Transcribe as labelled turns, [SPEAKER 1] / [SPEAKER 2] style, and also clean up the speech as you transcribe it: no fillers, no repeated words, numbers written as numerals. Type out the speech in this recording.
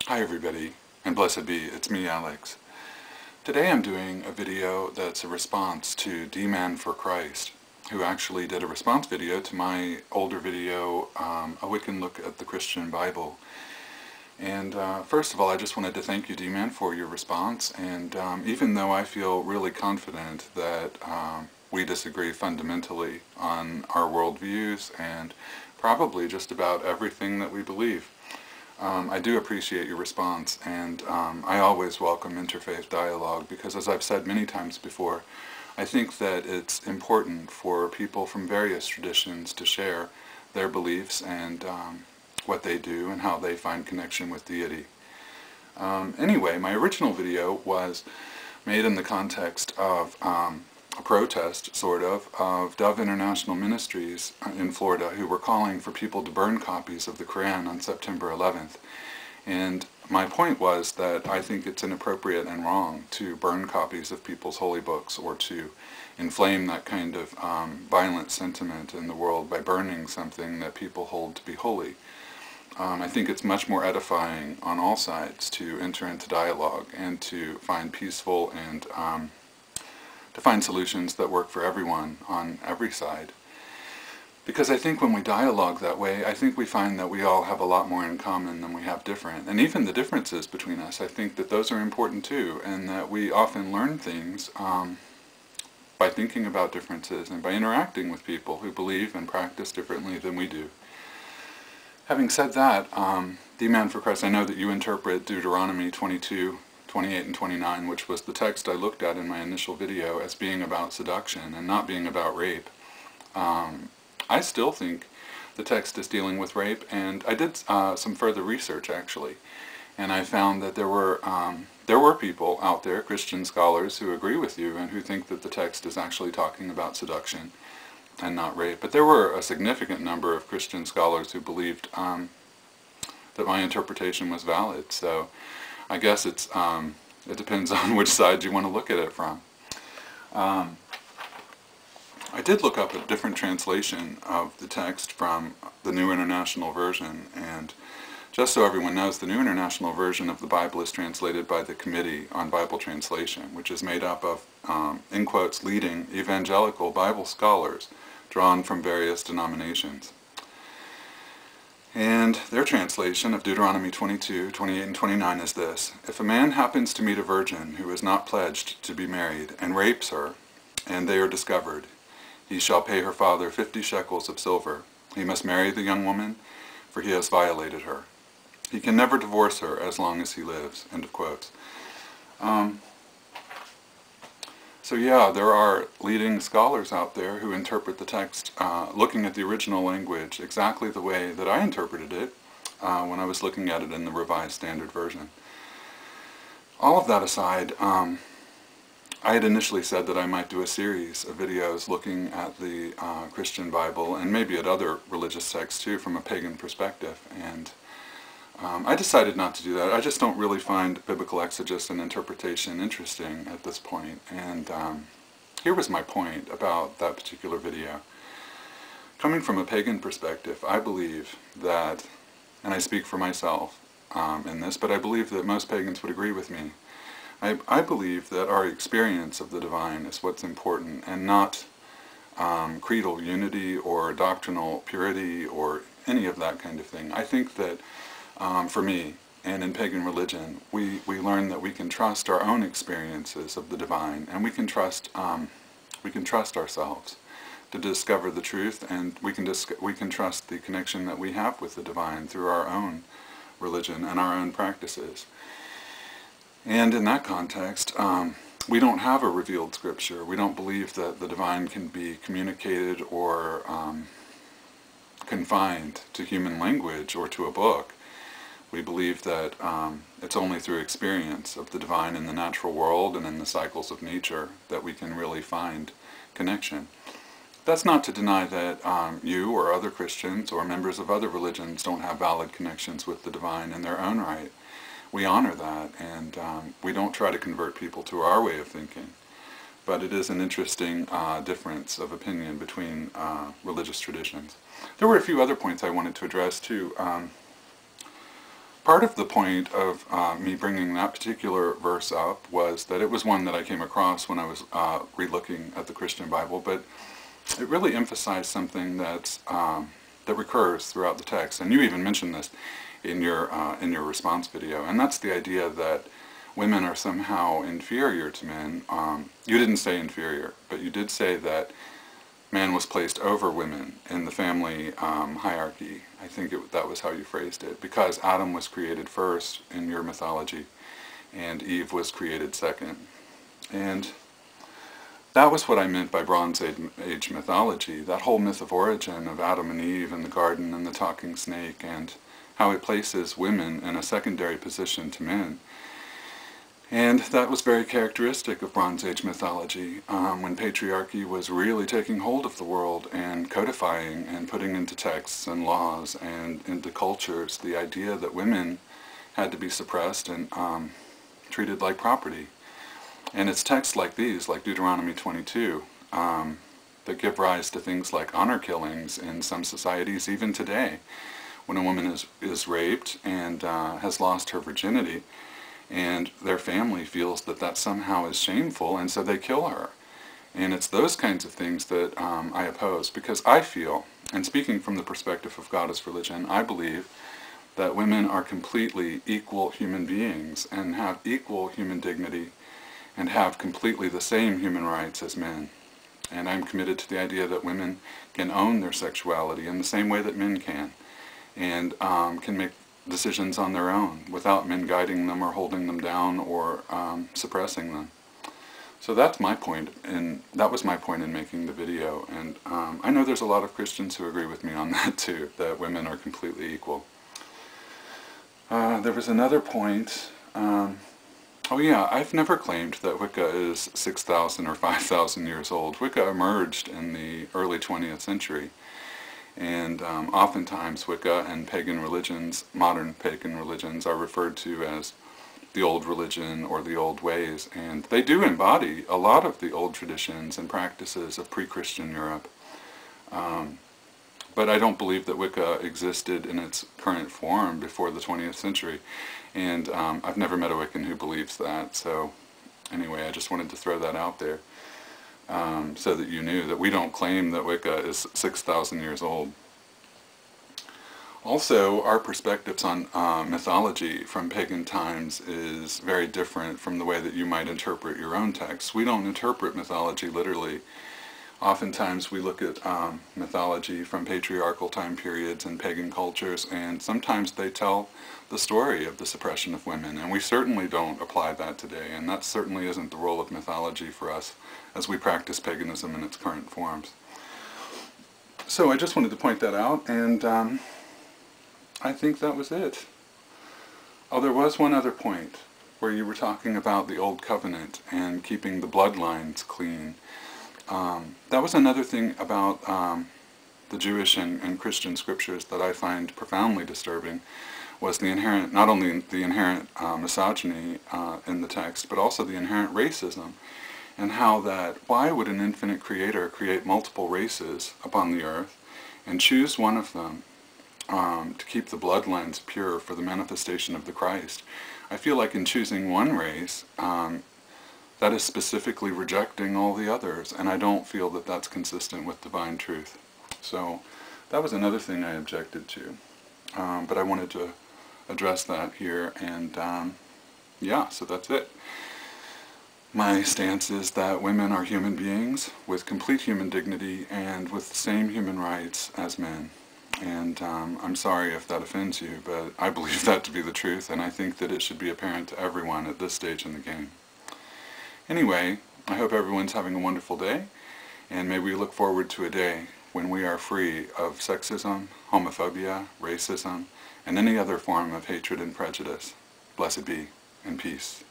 [SPEAKER 1] Hi everybody, and blessed be, it's me Alex. Today I'm doing a video that's a response to Dmann4Christ, who actually did a response video to my older video, A Wiccan Look at the Christian Bible. And first of all, I just wanted to thank you, Dmann, for your response, and even though I feel really confident that we disagree fundamentally on our worldviews and probably just about everything that we believe, I do appreciate your response, and I always welcome interfaith dialogue because, as I've said many times before, I think that it's important for people from various traditions to share their beliefs and what they do and how they find connection with deity. Anyway, my original video was made in the context of a protest, sort of Dove International Ministries in Florida, who were calling for people to burn copies of the Quran on September 11th. And my point was that I think it's inappropriate and wrong to burn copies of people's holy books or to inflame that kind of violent sentiment in the world by burning something that people hold to be holy. I think it's much more edifying on all sides to enter into dialogue and to find peaceful and to find solutions that work for everyone on every side. Because I think when we dialogue that way, I think we find that we all have a lot more in common than we have different. And even the differences between us, I think that those are important too, and that we often learn things by thinking about differences and by interacting with people who believe and practice differently than we do. Having said that, Dmann4Christ, I know that you interpret Deuteronomy 22, 28 and 29, which was the text I looked at in my initial video, as being about seduction and not being about rape. I still think the text is dealing with rape, and I did some further research actually, and I found that there were people out there, Christian scholars, who agree with you and who think that the text is actually talking about seduction and not rape. But there were a significant number of Christian scholars who believed that my interpretation was valid. So I guess it depends on which side you want to look at it from. I did look up a different translation of the text from the New International Version, and just so everyone knows, the New International Version of the Bible is translated by the Committee on Bible Translation, which is made up of, in quotes, leading evangelical Bible scholars drawn from various denominations. And their translation of Deuteronomy 22, 28, and 29 is this: If a man happens to meet a virgin who is not pledged to be married and rapes her, and they are discovered, he shall pay her father 50 shekels of silver. He must marry the young woman, for he has violated her. He can never divorce her as long as he lives. End of quotes. So yeah, there are leading scholars out there who interpret the text, looking at the original language exactly the way that I interpreted it when I was looking at it in the Revised Standard Version. All of that aside, I had initially said that I might do a series of videos looking at the Christian Bible and maybe at other religious texts too from a pagan perspective, and I decided not to do that. I just don't really find biblical exegesis and interpretation interesting at this point, and here was my point about that particular video. Coming from a pagan perspective, I believe that, and I speak for myself in this, but I believe that most pagans would agree with me. I believe that our experience of the divine is what's important, and not creedal unity or doctrinal purity or any of that kind of thing. I think that for me, and in pagan religion, we learn that we can trust our own experiences of the divine, and we can trust ourselves to discover the truth, and we can trust the connection that we have with the divine through our own religion and our own practices. And in that context, we don't have a revealed scripture. We don't believe that the divine can be communicated or confined to human language or to a book. We believe that it's only through experience of the divine in the natural world and in the cycles of nature that we can really find connection. That's not to deny that you or other Christians or members of other religions don't have valid connections with the divine in their own right. We honor that, and we don't try to convert people to our way of thinking. But it is an interesting difference of opinion between religious traditions. There were a few other points I wanted to address too. part of the point of me bringing that particular verse up was that it was one that I came across when I was re-looking at the Christian Bible, but it really emphasized something that's, that recurs throughout the text, and you even mentioned this in your response video, and that's the idea that women are somehow inferior to men. You didn't say inferior, but you did say that man was placed over women in the family hierarchy. I think that was how you phrased it, because Adam was created first in your mythology, and Eve was created second. And that was what I meant by Bronze Age mythology, that whole myth of origin of Adam and Eve and the garden and the talking snake, and how it places women in a secondary position to men. And that was very characteristic of Bronze Age mythology, when patriarchy was really taking hold of the world and codifying and putting into texts and laws and into cultures the idea that women had to be suppressed and treated like property. And it's texts like these, like Deuteronomy 22, that give rise to things like honor killings in some societies even today, when a woman is raped and has lost her virginity, and their family feels that that somehow is shameful, and so they kill her. And it's those kinds of things that I oppose, because I feel, and speaking from the perspective of God as religion, I believe that women are completely equal human beings and have equal human dignity and have completely the same human rights as men. And I'm committed to the idea that women can own their sexuality in the same way that men can, and can make decisions on their own without men guiding them or holding them down or suppressing them. So that's my point, and that was my point in making the video. And I know there's a lot of Christians who agree with me on that too, that women are completely equal. There was another point. Oh yeah, I've never claimed that Wicca is 6,000 or 5,000 years old. Wicca emerged in the early 20th century. And oftentimes Wicca and pagan religions, modern pagan religions, are referred to as the old religion or the old ways, and they do embody a lot of the old traditions and practices of pre-Christian Europe. But I don't believe that Wicca existed in its current form before the 20th century, and I've never met a Wiccan who believes that, so anyway, I just wanted to throw that out there. So that you knew that we don't claim that Wicca is 6,000 years old. Also, our perspectives on mythology from pagan times is very different from the way that you might interpret your own texts. We don't interpret mythology literally. Oftentimes we look at mythology from patriarchal time periods and pagan cultures, and sometimes they tell the story of the suppression of women, and we certainly don't apply that today, and that certainly isn't the role of mythology for us as we practice paganism in its current forms. So I just wanted to point that out, and I think that was it. Oh, there was one other point where you were talking about the Old Covenant and keeping the bloodlines clean. That was another thing about the Jewish and Christian scriptures that I find profoundly disturbing, was the inherent, not only the inherent misogyny in the text, but also the inherent racism, and how that, why would an infinite creator create multiple races upon the earth and choose one of them to keep the bloodlines pure for the manifestation of the Christ? I feel like in choosing one race, that is specifically rejecting all the others, and I don't feel that that's consistent with divine truth. So that was another thing I objected to, but I wanted to address that here, and yeah, so that's it. My stance is that women are human beings with complete human dignity and with the same human rights as men. And I'm sorry if that offends you, but I believe that to be the truth, and I think that it should be apparent to everyone at this stage in the game. Anyway, I hope everyone's having a wonderful day, and may we look forward to a day when we are free of sexism, homophobia, racism, and any other form of hatred and prejudice. Blessed be, and peace.